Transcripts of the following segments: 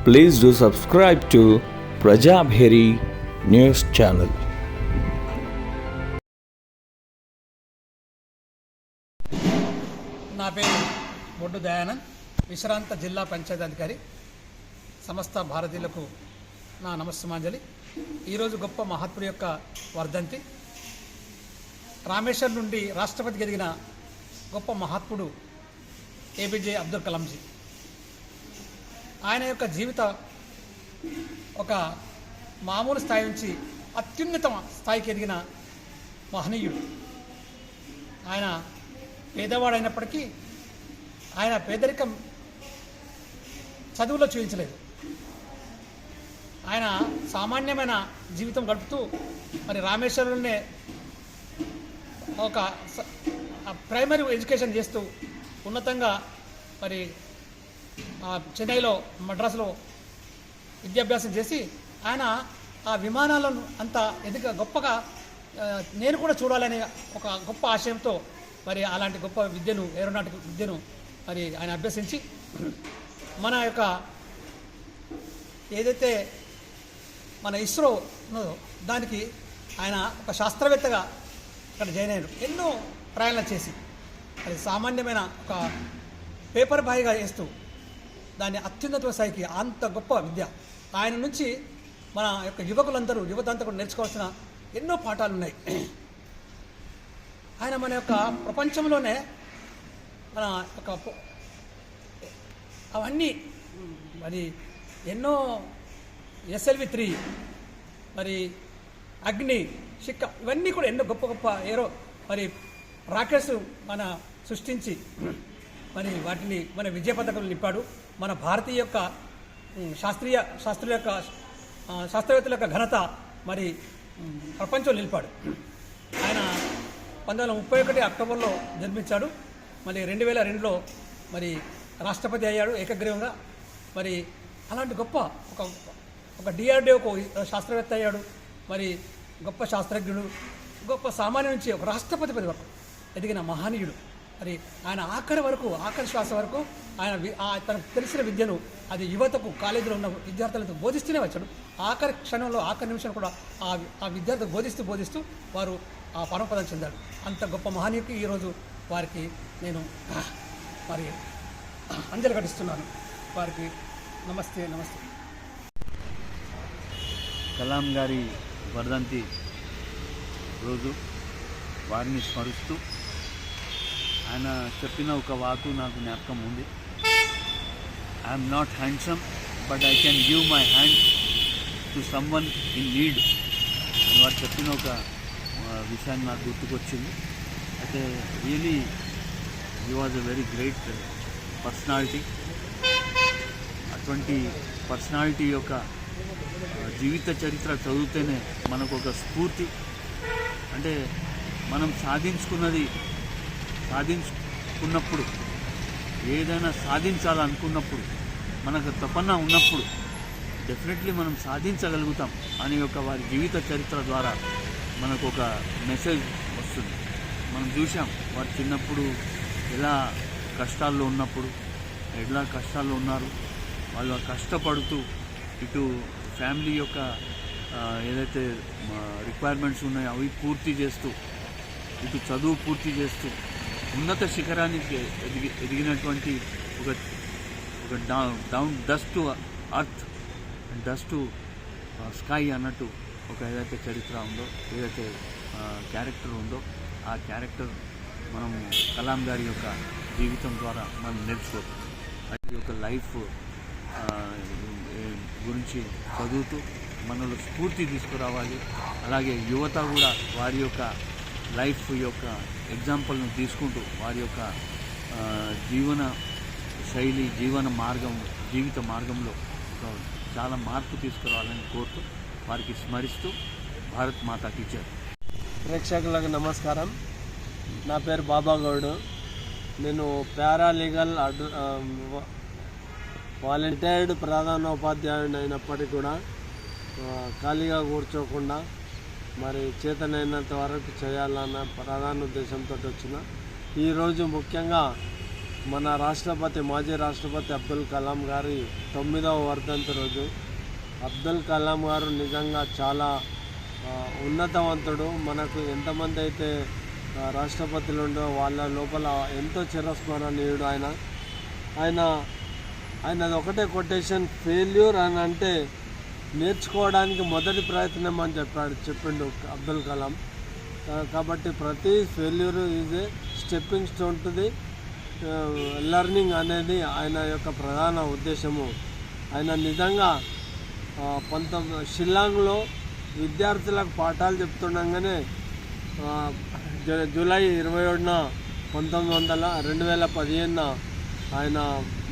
Please do subscribe to Prajabheri News Channel. నా పేరు బొడ్డు దయానంద్, విశ్రాంత జిల్లా పంచాయతీ అధికారి. సమస్త భారతీయులకు నా నమస్సుమాంజలి. ఈరోజు గొప్ప మహాత్ముడి యొక్క వర్ధంతి. రామేశ్వరం నుండి రాష్ట్రపతికి ఎదిగిన గొప్ప మహాత్ముడు ఏపీజే అబ్దుల్ కలాంజీ. ఆయన యొక్క జీవిత ఒక మామూలు స్థాయి నుంచి అత్యున్నత స్థాయికి ఎదిగిన మహనీయుడు. ఆయన పేదవాడైనప్పటికీ ఆయన పేదరికం చదువులో చూపించలేదు. ఆయన సామాన్యమైన జీవితం గడుపుతూ మరి రామేశ్వరంలోనే ఒక ప్రైమరీ ఎడ్యుకేషన్ చేస్తూ ఉన్నతంగా మరి చెన్నైలో మద్రాసులో విద్యాభ్యాసం చేసి ఆయన ఆ విమానాలను అంత గొప్పగా నేను కూడా చూడాలనే ఒక గొప్ప ఆశయంతో మరి అలాంటి గొప్ప విద్యను, ఏరోనాటికల్ విద్యను మరి ఆయన అభ్యసించి మన యొక్క ఏదైతే మన ఇస్రో ఉన్నదో దానికి ఆయన ఒక శాస్త్రవేత్తగా ఇక్కడ జాయిన్ అయ్యారు. ఎన్నో ప్రయాణాలు చేసి అది సామాన్యమైన ఒక పేపర్ బాయ్గా వేస్తూ దాన్ని అత్యున్నత స్థాయికి అంత గొప్ప విద్య. ఆయన నుంచి మన యొక్క యువకులందరూ యువతంతా కూడా నేర్చుకోవాల్సిన ఎన్నో పాఠాలు ఉన్నాయి. ఆయన మన యొక్క ప్రపంచంలోనే మన యొక్క అవన్నీ మరి ఎన్నో SLV-3 మరి అగ్ని శిక్క ఇవన్నీ కూడా ఎన్నో గొప్ప గొప్ప ఏరో మరి రాకెట్స్ మన సృష్టించి మరి వాటిని మన విజయ పథకంలో నింపాడు. మన భారతీయ యొక్క శాస్త్రవేత్తల యొక్క ఘనత మరి ప్రపంచంలో నిలిపాడు. ఆయన 1931 అక్టోబర్లో జన్మించాడు. మరి 2002లో మరి రాష్ట్రపతి అయ్యాడు ఏకగ్రీవంగా. మరి అలాంటి గొప్ప ఒక DRDOకు శాస్త్రవేత్త అయ్యాడు. మరి గొప్ప శాస్త్రజ్ఞుడు, గొప్ప సామాన్య నుంచి ఒక రాష్ట్రపతి పదవి వరకు ఎదిగిన మహనీయుడు. మరి ఆయన ఆఖరి శ్వాస వరకు ఆయన తనకు తెలిసిన విద్యను అది యువతకు, కాలేజీలో ఉన్న విద్యార్థులతో బోధిస్తూనే వచ్చాడు. ఆఖరి క్షణంలో ఆఖరి నిమిషం కూడా ఆ విద్యార్థులకు బోధిస్తూ వారు ఆ పరమపదం చెందాడు. అంత గొప్ప మహనీయుడికి ఈరోజు వారికి నేను మరి అంజలి ఘటిస్తున్నాను. వారికి నమస్తే. కలాం గారి వర్ధంతి రోజు వారిని స్మరిస్తూ ఆయన చెప్పిన ఒక వాకు నాకు జ్ఞాపకం ఉంది. I'm not handsome but I can give my hand to someone in need అని వారు చెప్పిన ఒక విషయాన్ని నాకు గుర్తుకొచ్చింది. అయితే really he was a very great personality. అటువంటి పర్సనాలిటీ యొక్క జీవిత చరిత్ర చదివితేనే మనకు ఒక స్ఫూర్తి. అంటే మనం సాధించుకున్నప్పుడు ఏదైనా సాధించాలనుకున్నప్పుడు మనకు తపన ఉన్నప్పుడు డెఫినెట్లీ మనం సాధించగలుగుతాం అనే ఒక వారి జీవిత చరిత్ర ద్వారా మనకు ఒక మెసేజ్ వస్తుంది. మనం చూసాం వారు చిన్నప్పుడు ఎలా కష్టాల్లో ఉన్నారు. వాళ్ళు కష్టపడుతూ ఇటు ఫ్యామిలీ యొక్క ఏదైతే రిక్వైర్మెంట్స్ ఉన్నాయో అవి పూర్తి చేస్తూ, ఇటు చదువు పూర్తి చేస్తూ ఉన్నత శిఖరానికి ఎదిగినటువంటి ఒక down dust to earth and dust to sky అన్నట్టు ఒక ఏదైతే చరిత్ర ఉందో, ఏదైతే క్యారెక్టర్ ఉందో ఆ క్యారెక్టర్ మనం కలాం గారి యొక్క జీవితం ద్వారా మనం నేర్చుకోవచ్చు. అది ఒక లైఫ్ గురించి చదువుతూ మనలో స్ఫూర్తి తీసుకురావాలి. అలాగే యువత కూడా వారి యొక్క లైఫ్ యొక్క ఎగ్జాంపుల్ను తీసుకుంటూ వారి యొక్క జీవన శైలి, జీవిత మార్గంలో చాలా మార్పు తీసుకురావాలని కోరుతూ వారికి స్మరిస్తూ భారత్ మాతా కీ జై. ప్రేక్షకులకు నమస్కారం. నా పేరు బాబా గౌడ్. నేను పారాలీగల్ వాలంటీర్డ్ ప్రధానోపాధ్యాయుడు అయినప్పటికీ కూడా ఖాళీగా కూర్చోకుండా మరి చేతనైనంత వరకు చేయాలన్న ప్రధాన ఉద్దేశంతో వచ్చిన ఈరోజు ముఖ్యంగా మన రాష్ట్రపతి మాజీ రాష్ట్రపతి అబ్దుల్ కలాం గారి 9వ వర్ధంతి రోజు. అబ్దుల్ కలాం గారు నిజంగా చాలా ఉన్నతవంతుడు. మనకు ఎంతమంది అయితే రాష్ట్రపతులు ఉండో వాళ్ళ లోపల ఎంతో చిరస్మరణీయుడు ఆయనది ఒకటే కొటేషన్, ఫెయిల్యూర్ అని అంటే నేర్చుకోవడానికి మొదటి ప్రయత్నం అని చెప్పిండు అబ్దుల్ కలాం. కాబట్టి ప్రతి failure is a stepping stone to the learning అనేది ఆయన యొక్క ప్రధాన ఉద్దేశము. ఆయన నిజంగా షిల్లాంగ్లో విద్యార్థులకు పాఠాలు చెప్తుండగానే జూలై 27న 2015 ఆయన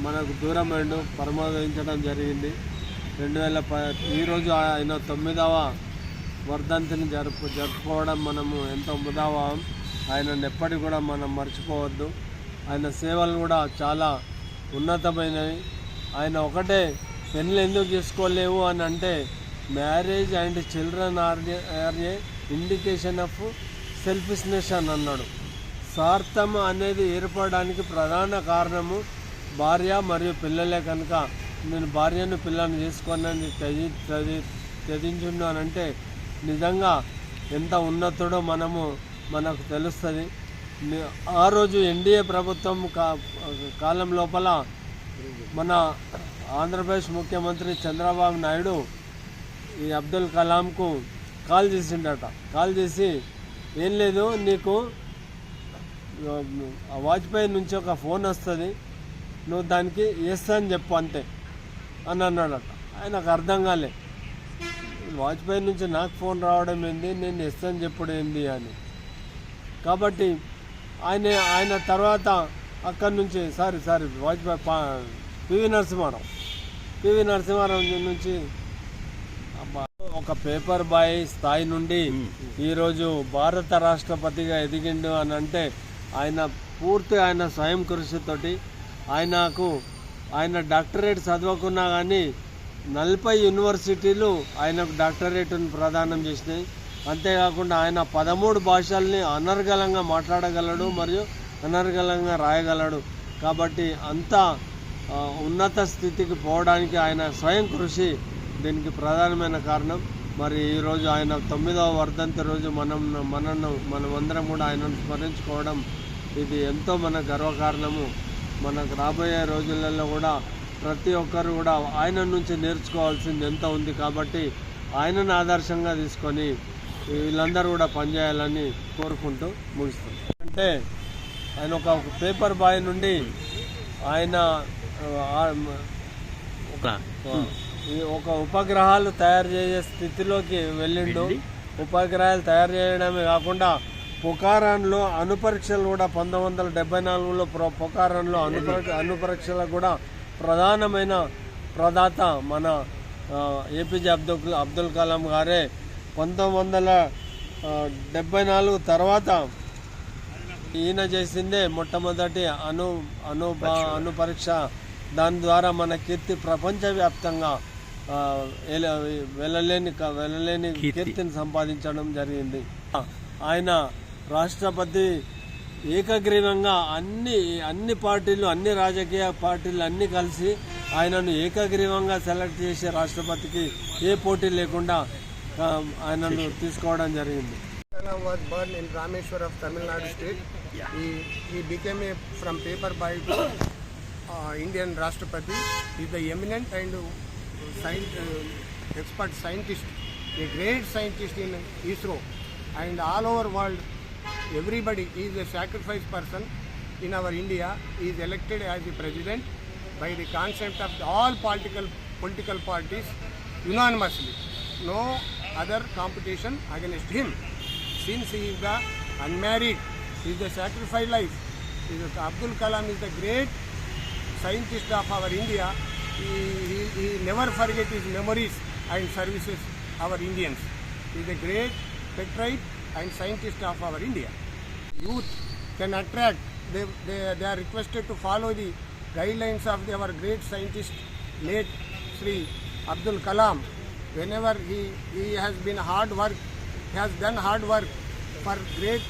మనకు దూరమైండు, పరమోదయించడం జరిగింది. ఈరోజు ఆయన 9వ వర్ధంతిని జరుపుకోవడం మనము ఎంతో ముదావహం. ఆయనను ఎప్పటికి కూడా మనం మర్చిపోవద్దు. ఆయన సేవలు కూడా చాలా ఉన్నతమైనవి. ఆయన ఒకటే పెళ్ళి ఎందుకు చేసుకోలేవు అని అంటే, marriage and children are a indication of selfishness అని అన్నాడు. స్వార్థం అనేది ఏర్పడడానికి ప్రధాన కారణము భార్య మరియు పిల్లలే. కనుక నేను భార్యను పిల్లల్ని చేసుకున్నాను త్యజించుండు అని అంటే నిజంగా ఎంత ఉన్నతుడో మనకు తెలుస్తుంది. ఆ రోజు ఎన్డీఏ ప్రభుత్వం కాలం లోపల మన ఆంధ్రప్రదేశ్ ముఖ్యమంత్రి చంద్రబాబు నాయుడు ఈ అబ్దుల్ కలాంకు కాల్ చేసిండట. కాల్ చేసి, ఏం లేదు, నీకు వాజ్పేయి నుంచి ఒక ఫోన్ వస్తుంది, నువ్వు దానికి ఎస్ అని చెప్పు అంతే అని అన్నాడట. ఆయనకు అర్థం కాలే, వాజ్పేయి నుంచి నాకు ఫోన్ రావడం ఏంది, నేను ఎస్ అని చెప్పుడు ఏంది అని. కాబట్టి ఆయన తర్వాత అక్కడి నుంచి సారీ వాజ్పేయి పివి నరసింహారావు నుంచి ఒక పేపర్ బాయ్ స్థాయి నుండి ఈరోజు భారత రాష్ట్రపతిగా ఎదిగిండు అని అంటే ఆయన స్వయం కృషితోటి ఆయన డాక్టరేట్ చదవకున్నా కానీ 40 యూనివర్సిటీలు ఆయనకు డాక్టరేట్ను ప్రదానం చేసినాయి. అంతేకాకుండా ఆయన 13 భాషల్ని అనర్గళంగా మాట్లాడగలడు మరియు అనర్గళంగా రాయగలడు. కాబట్టి అంత ఉన్నత స్థితికి పోవడానికి ఆయన స్వయం కృషి దీనికి ప్రధానమైన కారణం. మరి ఈరోజు ఆయన 9వ వర్ధంతి రోజు మనమందరం కూడా ఆయనను స్మరించుకోవడం ఇది ఎంతో మన గర్వకారణము. మనకు రాబోయే రోజులలో కూడా ప్రతి ఒక్కరు కూడా ఆయన నుంచి నేర్చుకోవాల్సింది ఎంతో ఉంది. కాబట్టి ఆయనను ఆదర్శంగా తీసుకొని వీళ్ళందరూ కూడా పనిచేయాలని కోరుకుంటూ ముగిస్తుంది. అంటే ఆయన ఒక పేపర్ బాయ్ నుండి ఆయన ఒక ఉపగ్రహాలు తయారు చేసే స్థితిలోకి వెళ్ళిండు. ఉపగ్రహాలు తయారు చేయడమే కాకుండా పొఖారాన్లో అణుపరీక్షలు కూడా 1974లో పొఖారాన్లో అణుపరీక్షలకు కూడా ప్రధానమైన ప్రదాత మన ఏపీజే అబ్దుల్ కలాం గారే. 1974 తర్వాత ఈయన చేసిందే మొట్టమొదటి అణు పరీక్ష. దాని ద్వారా మన కీర్తి ప్రపంచవ్యాప్తంగా వెళ్ళలేని కీర్తిని సంపాదించడం జరిగింది. ఆయన రాష్ట్రపతి ఏకగ్రీవంగా అన్ని పార్టీలు, అన్ని రాజకీయ పార్టీలు అన్నీ కలిసి ఆయనను ఏకగ్రీవంగా సెలెక్ట్ చేసే రాష్ట్రపతికి ఏ పోటీ లేకుండా ఆయనను తీసుకోవడం జరిగింది. Kalam was born in Rameshwar of Tamil Nadu state. He became from paper boy to Indian Rashtrapati. He is the eminent and expert scientist, a great scientist in ISRO and all over world. Everybody is a sacrifice person in our India. He is elected as the president by the concept of all political parties unanimously. No other competition against him. Since he is the unmarried, he is the sacrifice life. Abdul Kalam is the great scientist of our India. He never forget his memories and services our Indians. He is a great patriot and scientist of our India. Youth can attract. They are requested to follow the guidelines of our great scientist, late Sri Abdul Kalam. Whenever he has been hard work, he has done hard work for great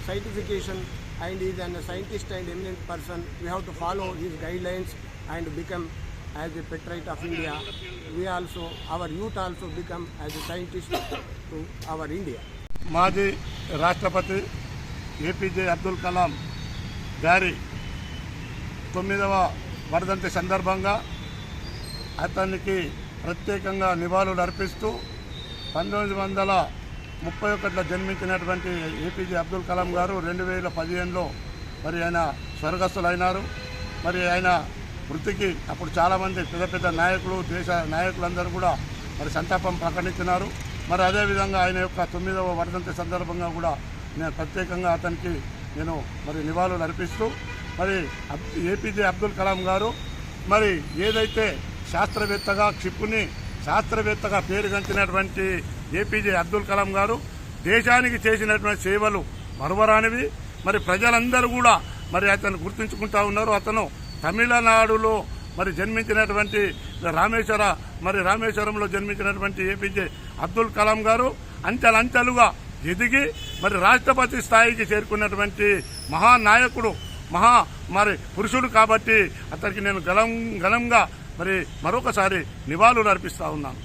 scientification and he is a scientist and eminent person. We have to follow his guidelines and become as a patriot of India. We also, our youth also become as a scientist to our India. మాజీ రాష్ట్రపతి APJ Abdul Kalam గారి 9వ వర్ధంతి సందర్భంగా అతనికి ప్రత్యేకంగా నివాళులు అర్పిస్తూ 1931లో జన్మించినటువంటి ఏపీజే అబ్దుల్ కలాం గారు 2015లో మరి ఆయన స్వర్గస్థులైనారు. మరి ఆయన వృత్తికి అప్పుడు చాలామంది పెద్ద పెద్ద నాయకులు, దేశ నాయకులందరూ కూడా మరి సంతాపం ప్రకటించినారు. మరి అదేవిధంగా ఆయన యొక్క 9వ వర్ధంతి సందర్భంగా కూడా నేను ప్రత్యేకంగా అతనికి నేను మరి నివాళులు అర్పిస్తూ మరి ఏపీజే అబ్దుల్ కలాం గారు మరి ఏదైతే శాస్త్రవేత్తగా క్షిపుని శాస్త్రవేత్తగా పేరుగంచినటువంటి ఏపీజే అబ్దుల్ కలాం గారు దేశానికి చేసినటువంటి సేవలు మరువరానివి. మరి ప్రజలందరూ కూడా మరి అతను గుర్తుంచుకుంటా ఉన్నారు. అతను తమిళనాడులో మరి జన్మించినటువంటి రామేశ్వరంలో జన్మించినటువంటి ఏపీజే అబ్దుల్ కలాం గారు అంచెలంచెలుగా ఎదిగి మరి రాష్ట్రపతి స్థాయికి చేరుకున్నటువంటి మహానాయకుడు, మరి పురుషుడు కాబట్టి అతనికి నేను ఘనంగా మరి మరొకసారి నివాళులు అర్పిస్తా ఉన్నాను.